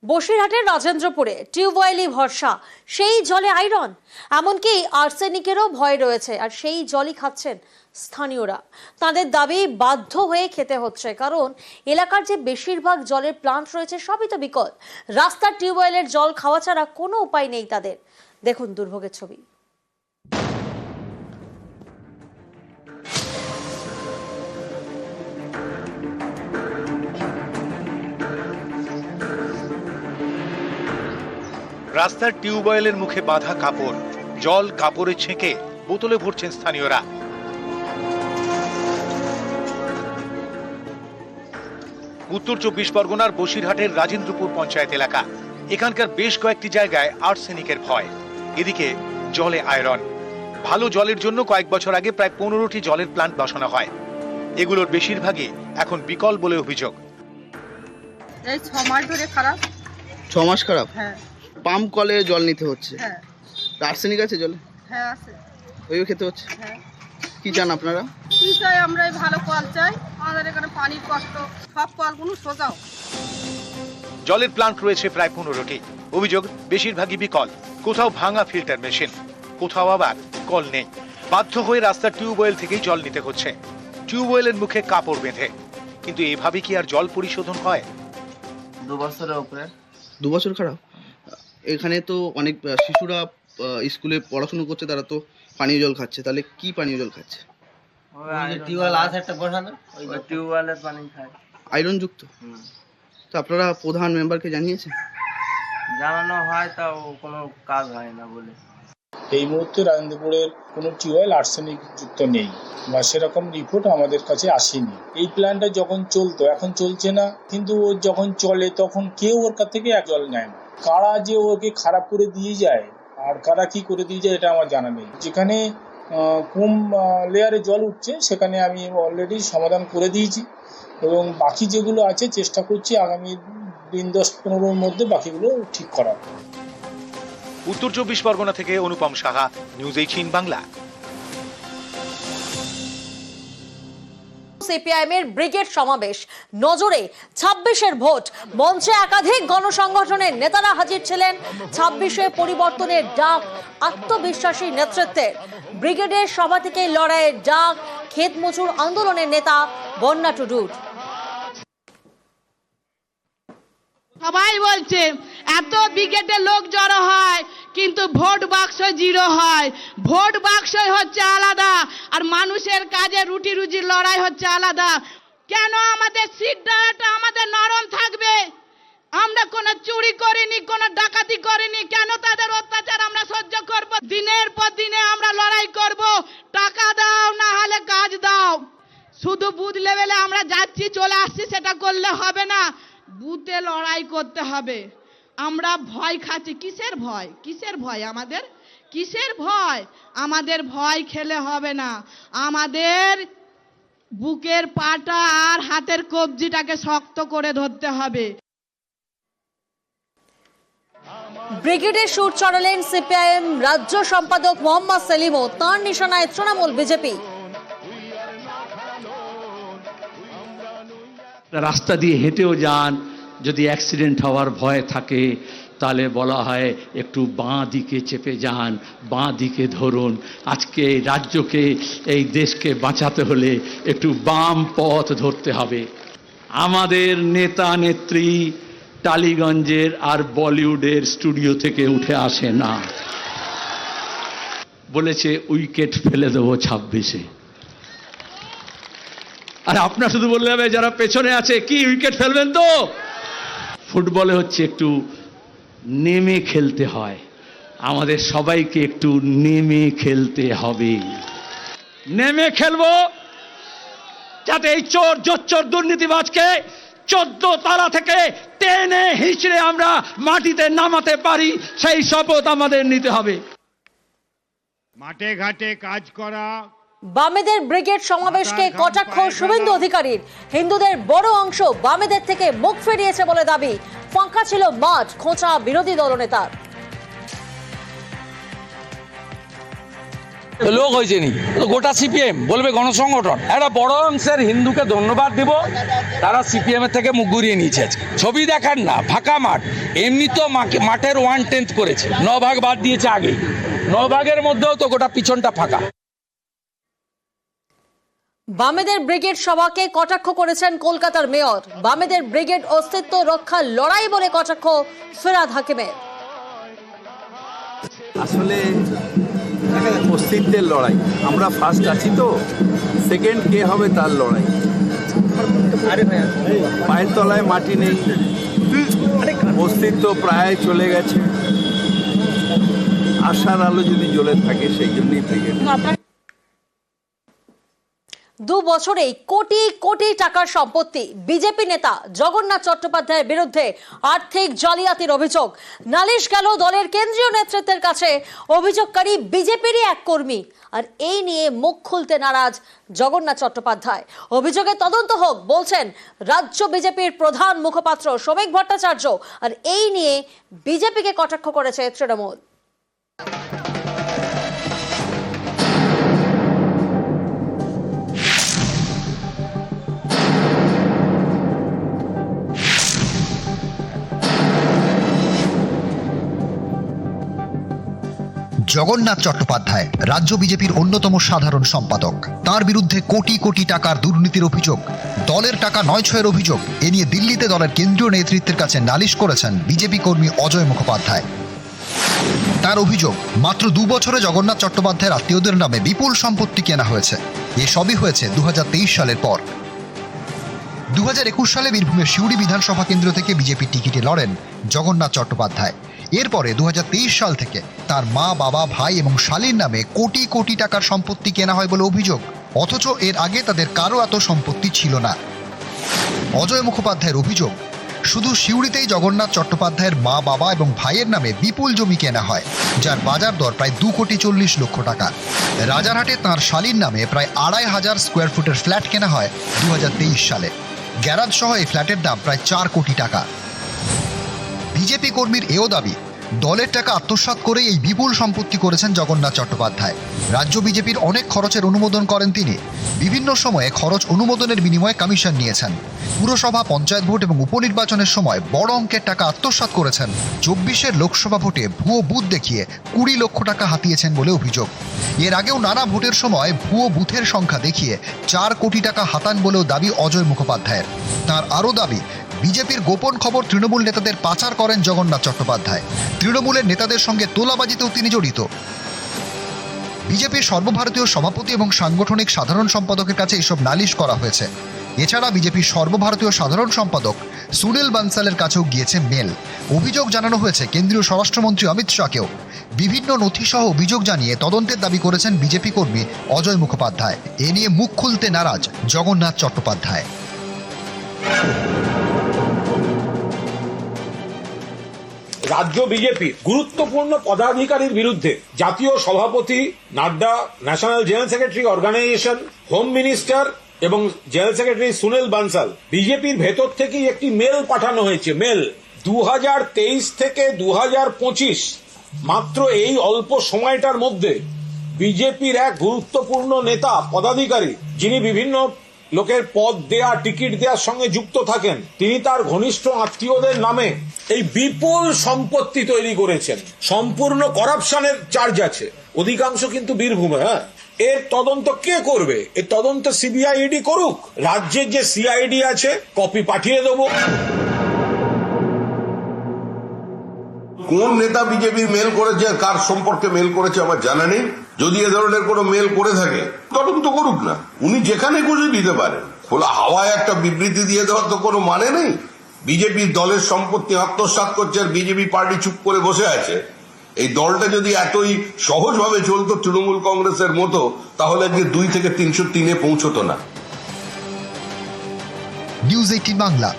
বসিরহাটের রাজেন্দ্রপুরে টিউবওয়েলই ভরসা, সেই জলে আয়রন, এমনকি আর্সেনিকেরও ভয় রয়েছে, আর সেই জলই খাচ্ছেন স্থানীয়রা। তাদের দাবি বাধ্য হয়ে খেতে হচ্ছে, কারণ এলাকার যে বেশিরভাগ জলের প্লান্ট রয়েছে সবই তো বিকল। রাস্তার টিউবওয়েলের জল খাওয়া ছাড়া কোনো উপায় নেই তাদের। দেখুন দুর্ভোগের ছবি। রাস্তার টিউবওয়েলের মুখে বাঁধা কাপড়, জল কাপড়ে ছেঁকে বোতলে ভরছেন স্থানীয়রা। উত্তর 24 পরগনার বসিরহাটের রাজেন্দ্রপুর পঞ্চায়েত এলাকা। এখানকার বেশ কয়েকটি জায়গায় আর্সেনিকের ভয়, এদিকে জলে আয়রন। ভালো জলের জন্য কয়েক বছর আগে প্রায় 15টি জলের প্লান্ট বসানো হয়। এগুলোর বেশিরভাগই এখন বিকল বলে অভিযোগ। এই 6 মাস ধরে খারাপ। 6 মাস খারাপ? হ্যাঁ। পাম্প কলে জল নিতে হচ্ছে? হ্যাঁ। আর্সেনিক আছে জলে? হ্যাঁ আছে। ওইও খেতে হচ্ছে? হ্যাঁ। কি চান আপনারা? কি চাই আমরা? ভালো কল চাই, আমাদের এখানে পানির কষ্ট, সব কলগুলো সোজাও। জলের প্লান্ট রয়েছে প্রায় 15টি। অভিযোগ বেশিরভাগই বিকল, কোথাও ভাঙা ফিল্টার মেশিন, কোথাও আবার কল নেই। বাধ্য হয়ে রাস্তার টিউবওয়েল থেকেই জল নিতে হচ্ছে, টিউবওয়েলের মুখে কাপড় বেঁধে। কিন্তু এভাবে কি আর জল পরিশোধন হয়? 2 বছরের উপরে। 2 বছর খারাপ? এখানে তো অনেক শিশুরা স্কুলে পড়াশোনা করছে, তারা তো পানীয় জল খাচ্ছে, তাহলে কি পানীয় জল খাচ্ছে? টিউবওয়েল আছে একটা বসানো, ওই টিউবওয়েলের পানি খায়, আয়রন যুক্ত। তো আপনারা প্রধান মেম্বারকে জানিয়েছেন? জানানো হয়, তাও কোনো কাজ হয় না বলে। এই মুহূর্তে রাজেন্দ্রপুরের কোনো টিউবওয়েল আর্সেনিক যুক্ত নেই বা সেরকম রিপোর্ট আমাদের কাছে আসেনি। এই প্ল্যান্টটা যখন চলতো, এখন চলছে না, কিন্তু ও যখন চলে তখন কেউ ওর কাছ থেকে জল নেয় না। কারা যে ওকে খারাপ করে দিয়ে যায় আর কারা কি করে দিয়ে যায় এটা আমার জানা নেই। যেখানে কম লেয়ারে জল উঠছে সেখানে আমি অলরেডি সমাধান করে দিয়েছি, এবং বাকি যেগুলো আছে চেষ্টা করছি আগামী দিন 10-15-র মধ্যে বাকিগুলো ঠিক করার। উত্তর 24 পরগনা থেকে অনুপম সাহা, নিউজ 18 বাংলা। সিপিআইএম এর ব্রিগেড সমাবেশ, নজরে 26-এর ভোট। মঞ্চে একাধিক গণসংগঠনের নেতারা হাজির ছিলেন। 26-এ পরিবর্তনের ডাক আত্মবিশ্বাসী নেতৃত্বের। ব্রিগেডের সভা থেকে লড়াইয়ের ডাক ক্ষেত মজুর আন্দোলনের নেতা বন্যা টুডুর। সবাই বলছে এত ব্রিগেডে লোক জড়ো হয়, কিন্তু ভোট বাক্স 0 হয়। ভোট বাক্সই হচ্ছে আলাদা, আর মানুষের কাজে রুটি রুজির লড়াই হচ্ছে আলাদা। কেন আমাদের সিটটা আমাদের নরম থাকবে? আমরা কোনো চুরি করিনি, কোনো ডাকাতি করিনি, কেন তাদের অত্যাচার আমরা সহ্য করব? দিনের পর দিনে আমরা লড়াই করব, টাকা দাও না হলে কাজ দাও। শুধু বুথ লেভেলে আমরা যাচ্ছি চলে আসছি সেটা করলে হবে না, বুথে লড়াই করতে হবে। আমরা ভয় খাচ্ছি, কিসের ভয়? কিসের ভয় আমাদের? কিসের ভয়? আমাদের ভয় খেলে হবে না, আমাদের বুকের পাটা আর হাতের কবজিটাকে শক্ত করে ধরতে হবে। ব্রিগেডে সুর চড়ালেন সিপিআইএম রাজ্য সম্পাদক মোহাম্মদ সেলিমও। তাঁর নিশানায় তৃণমূল বিজেপি। রাস্তা দিয়ে হেঁটেও যান, যদি অ্যাক্সিডেন্ট হওয়ার ভয় থাকে তাহলে বলা হয় একটু বাঁ দিকে চেপে যান, বাঁ দিকে ধরুন। আজকে এই রাজ্যকে, এই দেশকে বাঁচাতে হলে একটু বাম পথ ধরতে হবে। আমাদের নেতা নেত্রী টালিগঞ্জের আর বলিউডের স্টুডিও থেকে উঠে আসে না, বলেছে উইকেট ফেলে দেবো 26-এ। আর আপনার শুধু বললে হবে যারা পেছনে আছে, কি উইকেট ফেলবেন তো? ফুটবলে হচ্ছে একটু নেমে খেলতে হয়, আমাদের সবাইকে একটু নেমে খেলতে হবে। নেমে খেলবো যাতে এই চোর জোচ্চোর দুর্নীতিবাজকে 14 তালা থেকে টেনে হিঁচড়ে আমরা মাটিতে নামাতে পারি, সেই শপথ আমাদের নিতে হবে। মাঠে ঘাটে কাজ করা। বামেদের ব্রিগেড সমাবেশকে কটাক্ষ শুভেন্দু অধিকারীর। হিন্দুদের বড় অংশ বামেদের থেকে মুখ ফিরিয়েছে বলে দাবি। ফাঁকা ছিল মাঠ, খোঁচা বিরোধী দলনেতার। লোক হয়েছে নি গোটা সিপিএম বলবে গণসংগঠন। একটা বড় অংশের হিন্দুকে ধন্যবাদ দিব, তারা সিপিএম এর থেকে মুখ ঘুরিয়ে নিয়েছে। ছবি দেখান না, ফাঁকা মাঠ, এমনি তো মাঠের 1/10 করেছে, 9 ভাগ বাদ দিয়েছে আগে, 9 ভাগের মধ্যেও তো গোটা পিছনটা ফাঁকা। বামেদের ব্রিগেড সভাকে কটাক্ষ করেছেন কলকাতার মেয়র। বামেদের ব্রিগেড অস্তিত্ব রক্ষার লড়াই বলে কটাক্ষ ফিরহাদ হাকিমের। আসলে অস্তিত্বের লড়াই, আমরা ফার্স্ট আছি তো, সেকেন্ড কে হবে তার লড়াই। পায়ের তলায় মাটি নেই, অস্তিত্ব প্রায় চলে গেছে। আশার আলো যদি জ্বলে থাকে, সেই জন্যই ব্রিগেড। 2 বছরেই কোটি কোটি টাকার সম্পত্তি। বিজেপি নেতা জগন্নাথ চট্টোপাধ্যায়ের বিরুদ্ধে আর্থিক জালিয়াতির অভিযোগ। নালিশ গেল দলের কেন্দ্রীয় নেতৃত্বের কাছে। অভিযোগকারী বিজেপিরই এক কর্মী। আর এই নিয়ে মুখ খুলতে নারাজ জগন্নাথ চট্টোপাধ্যায়। অভিযোগের তদন্ত হোক বলছেন রাজ্য বিজেপির প্রধান মুখপাত্র শ্রমিক ভট্টাচার্য। আর এই নিয়ে বিজেপিকে কটাক্ষ করেছে তৃণমূল। জগন্নাথ চট্টোপাধ্যায় রাজ্য বিজেপির অন্যতম সাধারণ সম্পাদক। তার বিরুদ্ধে কোটি কোটি টাকার দুর্নীতির অভিযোগ, দলের টাকা 9-6-এর অভিযোগ। এ নিয়ে দিল্লিতে দলের কেন্দ্রীয় নেতৃত্বের কাছে নালিশ করেছেন বিজেপি কর্মী অজয় মুখোপাধ্যায়। তার অভিযোগ, মাত্র 2 বছরে জগন্নাথ চট্টোপাধ্যায়ের আত্মীয়দের নামে বিপুল সম্পত্তি কেনা হয়েছে। এসবই হয়েছে 2023 সালের পর। 2021 সালে বীরভূমের সিউড়ি বিধানসভা কেন্দ্র থেকে বিজেপির টিকিটে লড়েন জগন্নাথ চট্টোপাধ্যায়। এরপরে 2023 সাল থেকে তার মা, বাবা, ভাই এবং শালীর নামে কোটি কোটি টাকার সম্পত্তি কেনা হয় বলে অভিযোগ। অথচ এর আগে তাদের কারো এত সম্পত্তি ছিল না। অজয় মুখোপাধ্যায়ের অভিযোগ, শুধু সিউড়িতেই জগন্নাথ চট্টোপাধ্যায়ের মা, বাবা এবং ভাইয়ের নামে বিপুল জমি কেনা হয়, যার বাজার দর প্রায় 2,40,00,000 টাকা। রাজারহাটে তাঁর শালীর নামে প্রায় 2,500 স্কোয়ার ফুটের ফ্ল্যাট কেনা হয় 2023 সালে। গ্যারাজ সহ এই ফ্ল্যাটের দাম প্রায় 4 কোটি টাকা। বিজেপি কর্মীর এও দাবি, দলের টাকা আত্মসাৎ করে এই বিপুল সম্পত্তি করেছেন জগন্নাথ চট্টোপাধ্যায়। রাজ্য বিজেপির অনেক খরচের অনুমোদন করেন তিনি। বিভিন্ন সময়ে খরচ অনুমোদনের বিনিময়ে কমিশন নিয়েছেন। পুরসভা, পঞ্চায়েত ভোট এবং উপনির্বাচনের সময় বড় অঙ্কের টাকা আত্মসাৎ করেছেন। 24-এর লোকসভা ভোটে ভুয়ো বুথ দেখিয়ে 20 লক্ষ টাকা হাতিয়েছেন বলে অভিযোগ। এর আগেও নানা ভোটের সময় ভুয়ো বুথের সংখ্যা দেখিয়ে 4 কোটি টাকা হাতান বলেও দাবি অজয় মুখোপাধ্যায়ের। তার আরও দাবি, বিজেপির গোপন খবর তৃণমূল নেতাদের পাচার করেন জগন্নাথ চট্টোপাধ্যায়। তৃণমূলের নেতাদের সঙ্গে তোলাবাজিতেও তিনি জড়িত। বিজেপির সর্বভারতীয় সভাপতি এবং সাংগঠনিক সাধারণ সম্পাদকের কাছে এসব নালিশ করা হয়েছে। এছাড়া বিজেপির সর্বভারতীয় সাধারণ সম্পাদক সুনীল বানসালের কাছেও গিয়েছে মেল। অভিযোগ জানানো হয়েছে কেন্দ্রীয় স্বরাষ্ট্রমন্ত্রী অমিত শাহকেও। বিভিন্ন নথিসহ অভিযোগ জানিয়ে তদন্তের দাবি করেছেন বিজেপি কর্মী অজয় মুখোপাধ্যায়। এ নিয়ে মুখ খুলতে নারাজ জগন্নাথ চট্টোপাধ্যায়। রাজ্য বিজেপির গুরুত্বপূর্ণ পদাধিকারীর বিরুদ্ধে জাতীয় সভাপতি Nadda, national general secretary organisation, home minister এবং জেনারেল সেক্রেটারি সুনীল বানসাল, বিজেপির ভেতর থেকেই একটি মেল পাঠানো হয়েছে। মেল 2023 থেকে 2025 মাত্র এই অল্প সময়টার মধ্যে বিজেপির এক গুরুত্বপূর্ণ নেতা, পদাধিকারী, যিনি বিভিন্ন লোকের পদ দেয়া, টিকিট দেওয়ার সঙ্গে যুক্ত থাকেন, তিনি তার ঘনিষ্ঠ আত্মীয়দের নামে এই বিপুল সম্পত্তি তৈরি করেছেন। সম্পূর্ণ করাপশনের চার্জ আছে, অধিকাংশ কিন্তু বীরভূমে। এর তদন্ত কে করবে? এর তদন্ত সিবিআই, ইডি করুক। রাজ্যের যে সিআইডি আছে, কপি পাঠিয়ে দেবো। কোন নেতা বিজেপির মেল করেছে, কার সম্পর্কে মেল করেছে আমার জানা নেই। যদি এ ধরনের কোনো মেল করে থাকে তদন্ত করুক না, উনি যেখানে খুশি দিতে পারেন। খোলা হাওয়ায় একটা বিবৃতি দিয়ে দেওয়ার তো কোনো মানে নেই। বিজেপির দলের সম্পত্তি আত্মসাৎ করছে আর বিজেপি পার্টি চুপ করে বসে আছে। এই দলটা যদি এতই সহজভাবে চলতো তৃণমূল কংগ্রেসের মতো, তাহলে আজকে 2 থেকে 303-এ পৌঁছতো না। নিউজ 18 বাংলা।